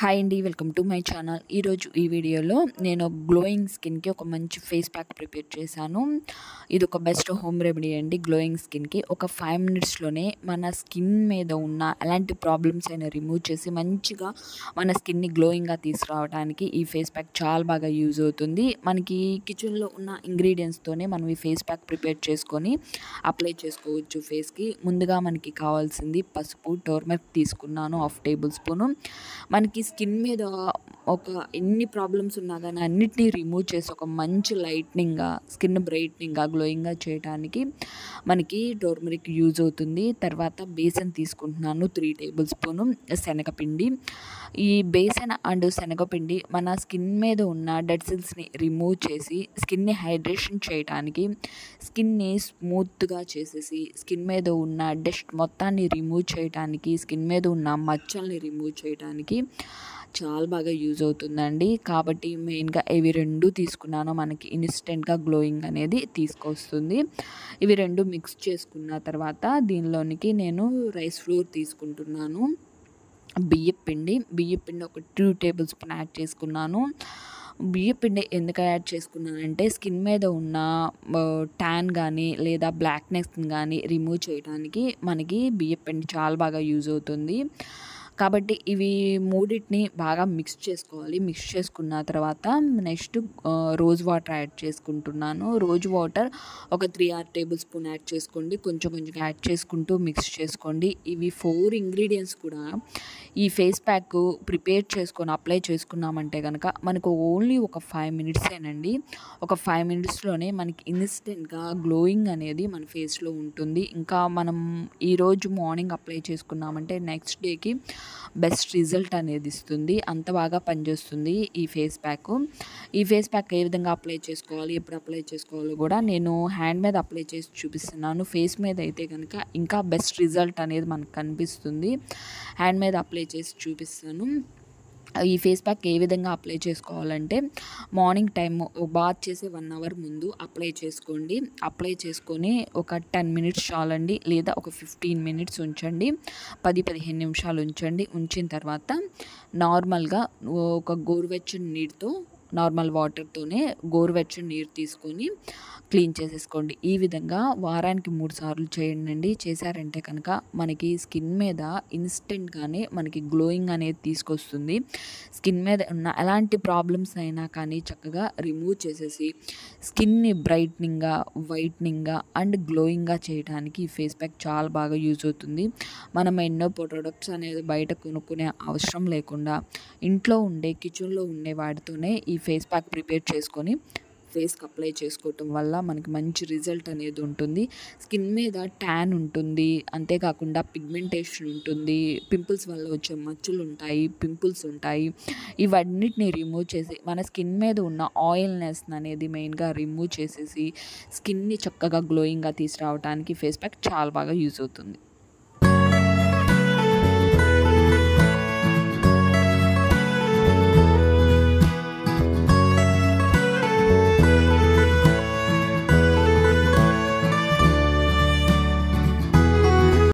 Hi అండి, welcome to my channel. ఈరోజు ఈ వీడియోలో నేను గ్లోయింగ్ స్కిన్కి ఒక మంచి ఫేస్ ప్యాక్ ప్రిపేర్ చేశాను. ఇది ఒక బెస్ట్ హోమ్ రెమెడీ అండి. గ్లోయింగ్ స్కిన్కి ఒక 5 మినిట్స్లోనే మన స్కిన్ మీద ఉన్న ఎలాంటి ప్రాబ్లమ్స్ అయినా రిమూవ్ చేసి మంచిగా మన స్కిన్ని గ్లోయింగ్గా తీసుకురావడానికి ఈ ఫేస్ ప్యాక్ చాలా బాగా యూజ్ అవుతుంది. మనకి కిచెన్లో ఉన్న ఇంగ్రీడియంట్స్తోనే మనం ఈ ఫేస్ ప్యాక్ ప్రిపేర్ చేసుకొని అప్లై చేసుకోవచ్చు ఫేస్కి. ముందుగా మనకి కావాల్సింది పసుపు, టర్మరిక్ తీసుకున్నాను 1/2 టేబుల్ స్పూను. మనకి స్కిన్ మీద ఒక ఎన్ని ప్రాబ్లమ్స్ ఉన్నా కానీ అన్నిటినీ రిమూవ్ చేసి ఒక మంచి లైట్నింగ్గా, స్కిన్ బ్రైట్నింగ్గా, గ్లోయింగ్గా చేయడానికి మనకి టర్మరిక్ యూజ్ అవుతుంది. తర్వాత బేసన్ తీసుకుంటున్నాను 3 టేబుల్ స్పూను శనగపిండి. ఈ బేసన్ అండ్ శనగపిండి మన స్కిన్ మీద ఉన్న డెడ్ సెల్స్ని రిమూవ్ చేసి స్కిన్ని హైడ్రేషన్ చేయడానికి, స్కిన్ని స్మూత్గా చేసేసి స్కిన్ మీద ఉన్న డస్ట్ మొత్తాన్ని రిమూవ్ చేయడానికి, స్కిన్ మీద ఉన్న మచ్చల్ని రిమూవ్ చేయడానికి చాలా బాగా యూజ్ అవుతుందండి. కాబట్టి మెయిన్గా ఇవి 2 తీసుకున్నాను. మనకి ఇన్స్టెంట్గా గ్లోయింగ్ అనేది తీసుకొస్తుంది. ఇవి 2 మిక్స్ చేసుకున్న తర్వాత దీనిలోనికి నేను రైస్ ఫ్లోర్ తీసుకుంటున్నాను. బియ్యపిండి ఒక 2 టేబుల్ స్పూన్ యాడ్ చేసుకున్నాను. బియ్యపిండి ఎందుకు యాడ్ చేసుకున్నానంటే స్కిన్ మీద ఉన్న ట్యాన్ కానీ లేదా బ్లాక్నెస్ని కానీ రిమూవ్ చేయడానికి మనకి బియ్యపిండి చాలా బాగా యూజ్ అవుతుంది. కాబట్టి ఇవి మూడింటిని బాగా మిక్స్ చేసుకోవాలి. మిక్స్ చేసుకున్న తర్వాత నెక్స్ట్ రోజ్ వాటర్ యాడ్ చేసుకుంటున్నాను. రోజ్ వాటర్ ఒక 3 టేబుల్ స్పూన్ యాడ్ చేసుకోండి. కొంచెం యాడ్ చేసుకుంటూ మిక్స్ చేసుకోండి. ఇవి 4 ఇంగ్రీడియంట్స్ కూడా ఈ ఫేస్ ప్యాక్ ప్రిపేర్ చేసుకొని అప్లై చేసుకున్నామంటే కనుక మనకు ఓన్లీ ఒక 5 మినిట్సేనండి. ఒక 5 మినిట్స్లోనే మనకి ఇన్స్టెంట్గా గ్లోయింగ్ అనేది మన ఫేస్లో ఉంటుంది. ఇంకా మనం ఈరోజు మార్నింగ్ అప్లై చేసుకున్నామంటే నెక్స్ట్ డేకి బెస్ట్ రిజల్ట్ అనేది ఇస్తుంది. అంత బాగా పనిచేస్తుంది ఈ ఫేస్ ప్యాక్. ఈ ఫేస్ ప్యాక్ ఏ విధంగా అప్లై చేసుకోవాలి, ఎప్పుడు అప్లై చేసుకోవాలో కూడా నేను హ్యాండ్ మీద అప్లై చేసి చూపిస్తున్నాను. ఫేస్ మీద అయితే కనుక ఇంకా బెస్ట్ రిజల్ట్ అనేది మనకు కనిపిస్తుంది. హ్యాండ్ మీద అప్లై చేసి చూపిస్తాను. ఈ ఫేస్ ప్యాక్ ఏ విధంగా అప్లై చేసుకోవాలంటే మార్నింగ్ టైము బాత్ చేసే 1 అవర్ ముందు అప్లై చేసుకోండి. అప్లై చేసుకొని ఒక 10 మినిట్స్ చాలండి, లేదా ఒక 15 మినిట్స్ ఉంచండి. 10-15 నిమిషాలు ఉంచండి. ఉంచిన తర్వాత నార్మల్గా ఒక గోరువెచ్చని నీటితో, నార్మల్ వాటర్తోనే గోరువెచ్చని నీరు తీసుకొని క్లీన్ చేసేసుకోండి. ఈ విధంగా వారానికి 3 సార్లు చేయండి. చేశారంటే కనుక మనకి స్కిన్ మీద ఇన్స్టెంట్గానే మనకి గ్లోయింగ్ అనేది తీసుకొస్తుంది. స్కిన్ మీద ఉన్న ఎలాంటి ప్రాబ్లమ్స్ అయినా కానీ చక్కగా రిమూవ్ చేసేసి స్కిన్ని బ్రైట్నింగ్గా, వైట్నింగ్గా అండ్ గ్లోయింగ్గా చేయడానికి ఈ ఫేస్ ప్యాక్ చాలా బాగా యూజ్ అవుతుంది. మనం ఎన్నో ప్రొడక్ట్స్ అనేది బయట కొనుక్కునే అవసరం లేకుండా ఇంట్లో ఉండే, కిచెన్లో ఉండే వాటితోనే ఈ ఫేస్ ప్యాక్ ప్రిపేర్ చేసుకొని ఫేస్కి అప్లై చేసుకోవటం వల్ల మనకి మంచి రిజల్ట్ అనేది ఉంటుంది. స్కిన్ మీద ట్యాన్ ఉంటుంది, అంతేకాకుండా పిగ్మెంటేషన్ ఉంటుంది, పింపుల్స్ వల్ల వచ్చే మచ్చలు ఉంటాయి, పింపుల్స్ ఉంటాయి. ఇవన్నిటిని రిమూవ్ చేసి మన స్కిన్ మీద ఉన్న ఆయిల్నెస్ అనేది మెయిన్గా రిమూవ్ చేసేసి స్కిన్ని చక్కగా గ్లోయింగ్గా తీసుకురావడానికి ఫేస్ ప్యాక్ చాలా బాగా యూజ్ అవుతుంది.